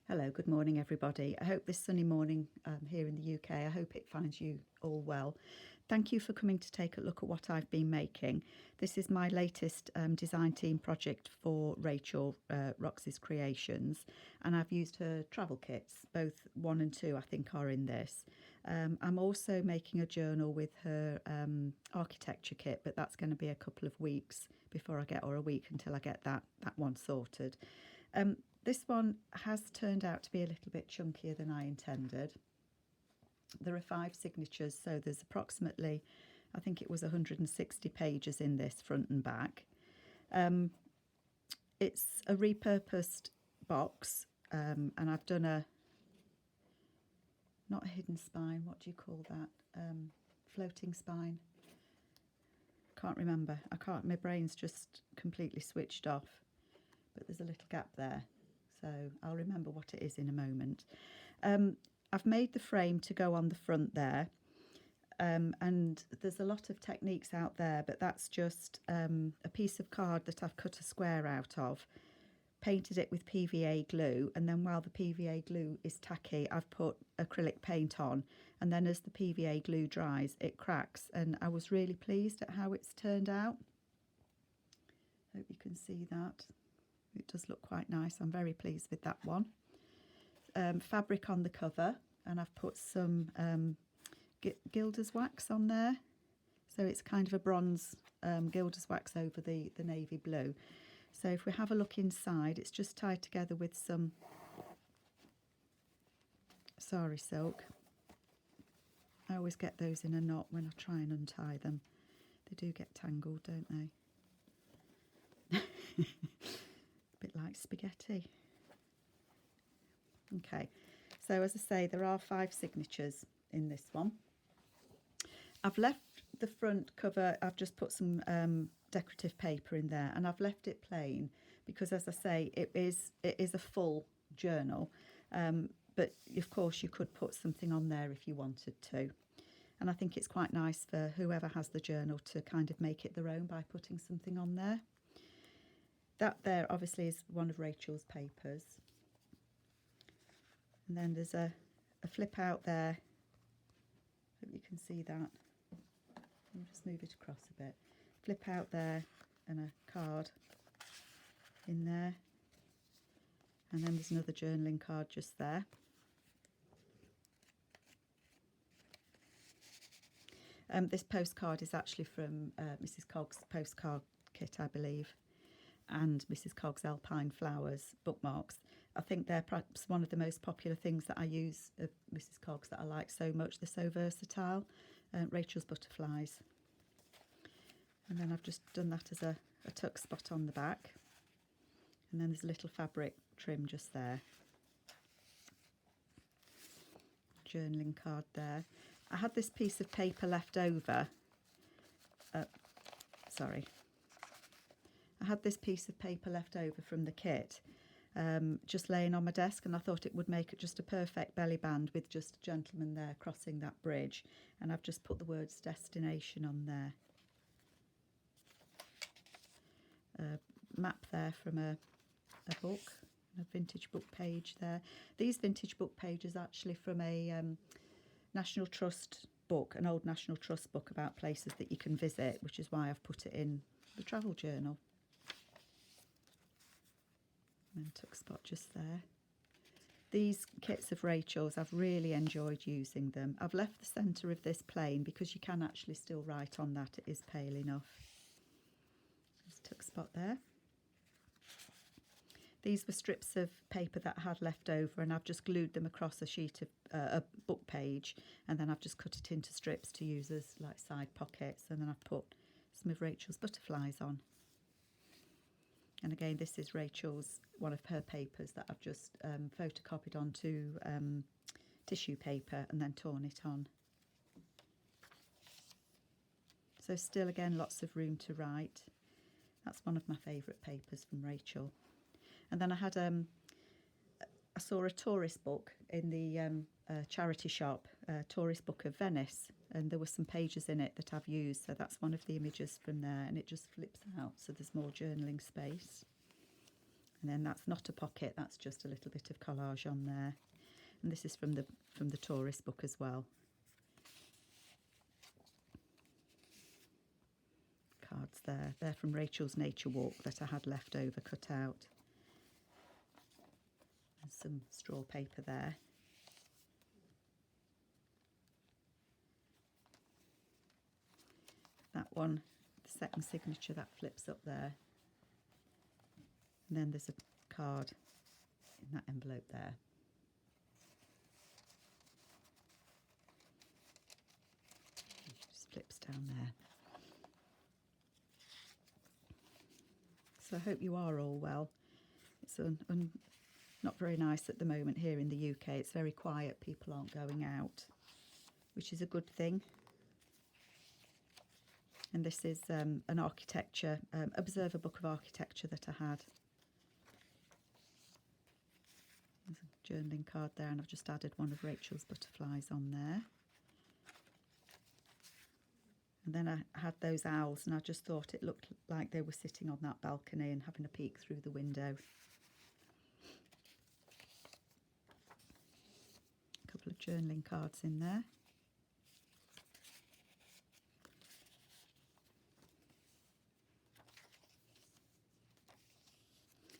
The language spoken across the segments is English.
Hello, good morning everybody. I hope this sunny morning here in the UK, I hope it finds you all well. Thank you for coming to take a look at what I've been making. This is my latest design team project for Rachel, Roxy's Creations, and I've used her travel kits, both 1 and 2 I think are in this. I'm also making a journal with her architecture kit, but that's going to be a couple of weeks before I get, or a week until I get that one sorted. This one has turned out to be a little bit chunkier than I intended. There are 5 signatures, so there's approximately, I think it was 160 pages in this, front and back. It's a repurposed box, and I've done not a hidden spine, what do you call that? Floating spine. Can't remember. My brain's just completely switched off, but there's a little gap there. So I'll remember what it is in a moment. I've made the frame to go on the front there, and there's a lot of techniques out there, but that's just a piece of card that I've cut a square out of, painted it with PVA glue, and then while the PVA glue is tacky, I've put acrylic paint on, and then as the PVA glue dries, it cracks, and I was really pleased at how it's turned out. Hope you can see that. It does look quite nice. I'm very pleased with that one. Fabric on the cover, and I've put some gilder's wax on there. So it's kind of a bronze gilder's wax over the navy blue. So if we have a look inside, it's just tied together with some sari silk. I always get those in a knot when I try and untie them. They do get tangled, don't they? Bit like spaghetti. Okay, so as I say, there are 5 signatures in this one. I've left the front cover, I've just put some decorative paper in there, and I've left it plain because, as I say, it is a full journal, but of course you could put something on there if you wanted to, and I think it's quite nice for whoever has the journal to kind of make it their own by putting something on there. That there obviously is one of Rachel's papers. And then there's a flip out there. Hope you can see that. I'll just move it across a bit. Flip out there and a card in there. And then there's another journaling card just there. This postcard is actually from Mrs. Cogg's postcard kit, I believe, and Mrs. Cogg's Alpine Flowers bookmarks. I think they're perhaps one of the most popular things that I use of Mrs. Cogg's that I like so much. They're so versatile. Rachel's butterflies. And then I've just done that as a tuck spot on the back. And then there's a little fabric trim just there. Journaling card there. I had this piece of paper left over. I had this piece of paper left over from the kit, just laying on my desk, and I thought it would make it just a perfect belly band with just a gentleman there crossing that bridge, and I've just put the words destination on there. A map there from a book, a vintage book page there. These vintage book pages actually from a National Trust book, an old National Trust book about places that you can visit, which is why I've put it in the travel journal. And tuck spot just there. These kits of Rachel's, I've really enjoyed using them. I've left the centre of this plain because you can actually still write on that. It is pale enough. There's a tuck spot there. These were strips of paper that I had left over, and I've just glued them across a sheet of a book page, and then I've just cut it into strips to use as like side pockets, and then I've put some of Rachel's butterflies on. And again, this is Rachel's, one of her papers that I've just photocopied onto tissue paper and then torn it on. So still, again, lots of room to write. That's one of my favourite papers from Rachel. And then I had I saw a tourist book in the charity shop, Tourist Book of Venice, and there were some pages in it that I've used, so that's one of the images from there, and it just flips out, so there's more journaling space. And then that's not a pocket, that's just a little bit of collage on there. And this is from the tourist book as well. Cards there. They're from Rachel's Nature Walk that I had left over cut out. And some straw paper there. That one, the second signature, that flips up there. And then there's a card in that envelope there. Just flips down there. So I hope you are all well. It's not very nice at the moment here in the UK. It's very quiet. People aren't going out, which is a good thing. And this is an architecture, Observer book of architecture that I had. There's a journaling card there, and I've just added one of Rachel's butterflies on there. And then I had those owls, and I just thought it looked like they were sitting on that balcony and having a peek through the window. A couple of journaling cards in there.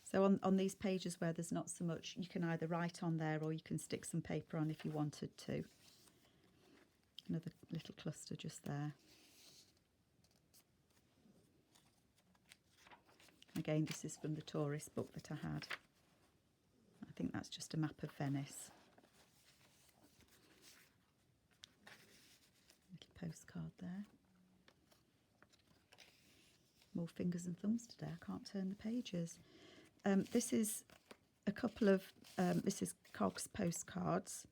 So on these pages where there's not so much, you can either write on there or you can stick some paper on if you wanted to. Another little cluster just there. Again, this is from the tourist book that I had. I think that's just a map of Venice. Little postcard there. More fingers and thumbs today. I can't turn the pages. This is a couple of, this is Cog's postcards,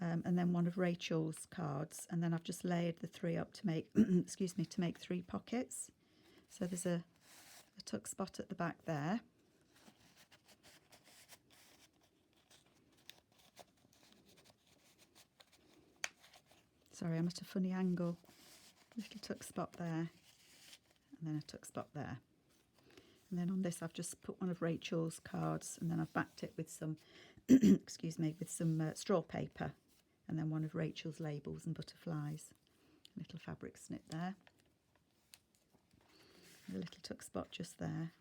and then one of Rachel's cards, and then I've just layered the three up to make, excuse me, to make 3 pockets. So there's a tuck spot at the back there. Sorry, I'm at a funny angle. Little tuck spot there, and then a tuck spot there. And then on this I've just put one of Rachel's cards, and then I've backed it with some, excuse me, with some straw paper, and then one of Rachel's labels and butterflies. A little fabric snip there. A little tuck spot just there.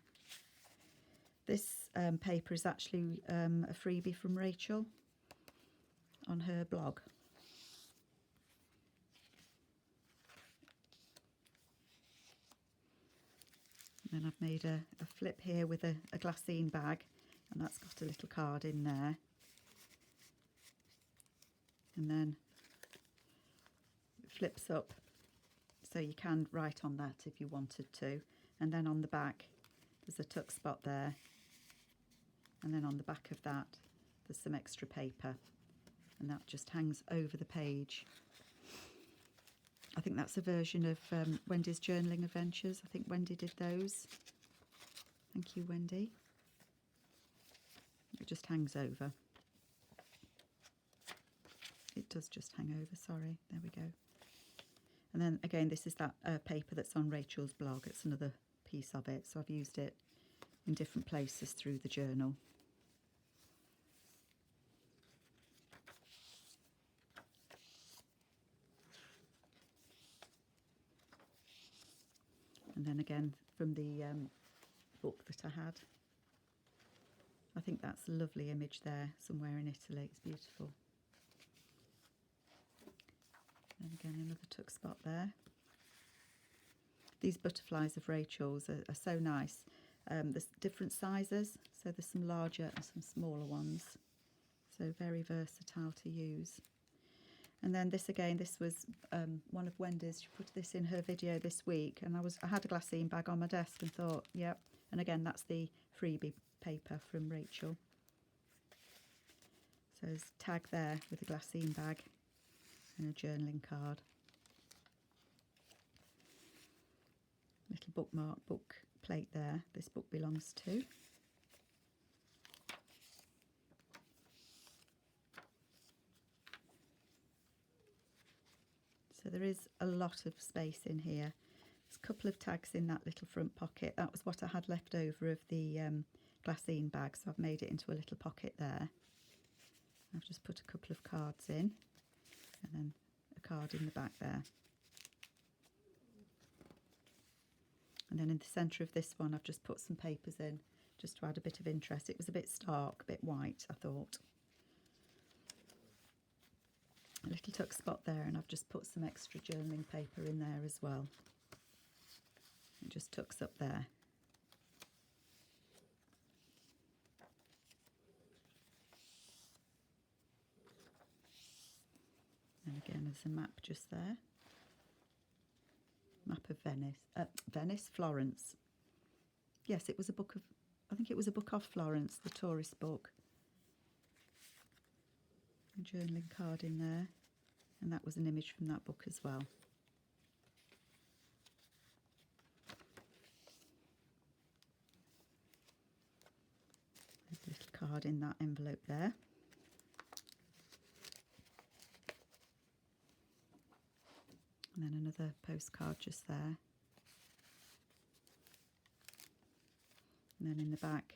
This paper is actually a freebie from Rachel on her blog. And then I've made a flip here with a glassine bag, and that's got a little card in there. And then it flips up, so you can write on that if you wanted to. And then on the back, there's a tuck spot there. And then on the back of that, there's some extra paper. And that just hangs over the page. I think that's a version of Wendy's Journaling Adventures. I think Wendy did those. Thank you, Wendy. It just hangs over. It does just hang over, sorry. There we go. And then again, this is that paper that's on Rachel's blog. It's another piece of it. So I've used it in different places through the journal. And then again, from the book that I had. I think that's a lovely image there, somewhere in Italy. It's beautiful. And again, another tuck spot there. These butterflies of Rachel's are so nice. There's different sizes, so there's some larger and some smaller ones. So very versatile to use. And then this again, this was one of Wendy's. She put this in her video this week, and I had a glassine bag on my desk and thought, yep. And again, that's the freebie paper from Rachel. So there's a tag there with a glassine bag and a journaling card. Little bookmark book plate there. This book belongs to. So there is a lot of space in here. There's a couple of tags in that little front pocket. That was what I had left over of the Glassine bag, so I've made it into a little pocket there. I've just put a couple of cards in and then a card in the back there. And then in the centre of this one I've just put some papers in just to add a bit of interest. It was a bit stark, a bit white, I thought. A little tuck spot there, and I've just put some extra journaling paper in there as well. It just tucks up there. And again there's a map just there. Map of Venice, Florence. Yes, it was a book of, I think it was a book of Florence, the tourist book. A journaling card in there, and that was an image from that book as well. There's a little card in that envelope there. And then another postcard just there. And then in the back,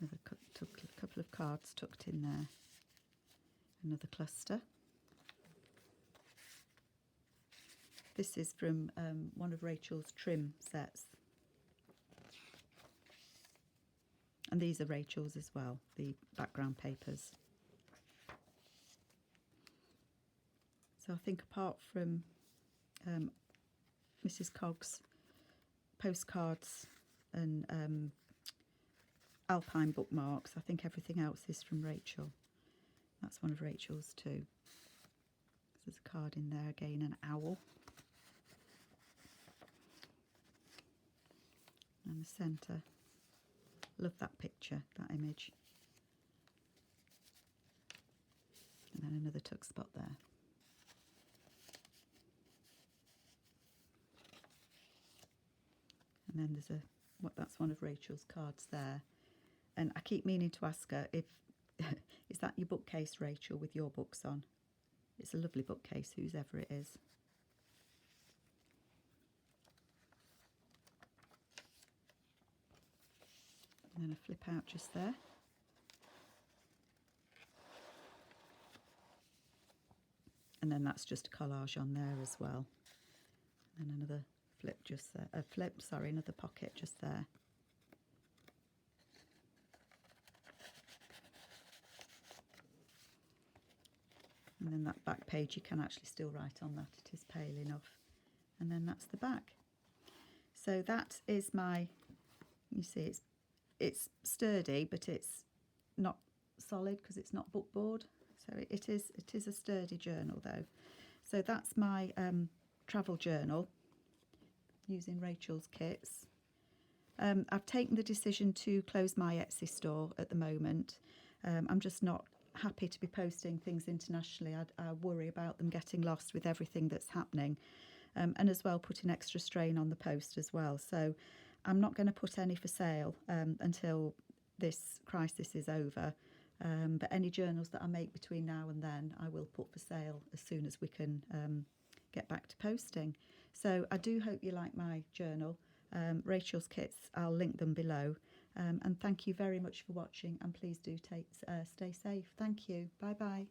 another couple of cards tucked in there. Another cluster. This is from one of Rachel's trim sets. And these are Rachel's as well, the background papers. So I think apart from Mrs. Cogg's postcards and Alpine bookmarks, I think everything else is from Rachel. That's one of Rachel's too. There's a card in there again, an owl. And the centre. Love that picture, that image. And then another tuck spot there. And then there's that's one of Rachel's cards there. And I keep meaning to ask her if, is that your bookcase, Rachel, with your books on? It's a lovely bookcase, whose ever it is. And then a flip out just there. And then that's just a collage on there as well. And another flip just there, another pocket just there. And then that back page, you can actually still write on that, it is pale enough. And then that's the back. So that is my, you see it's sturdy, but it's not solid because it's not bookboard. So it is a sturdy journal though. So that's my travel journal using Rachel's kits. I've taken the decision to close my Etsy store at the moment. I'm just not happy to be posting things internationally. I worry about them getting lost with everything that's happening, and as well putting extra strain on the post as well. So I'm not going to put any for sale until this crisis is over. But any journals that I make between now and then, I will put for sale as soon as we can get back to posting. So I do hope you like my journal. Rachel's kits, I'll link them below. And thank you very much for watching, and please do stay safe. Thank you. Bye bye.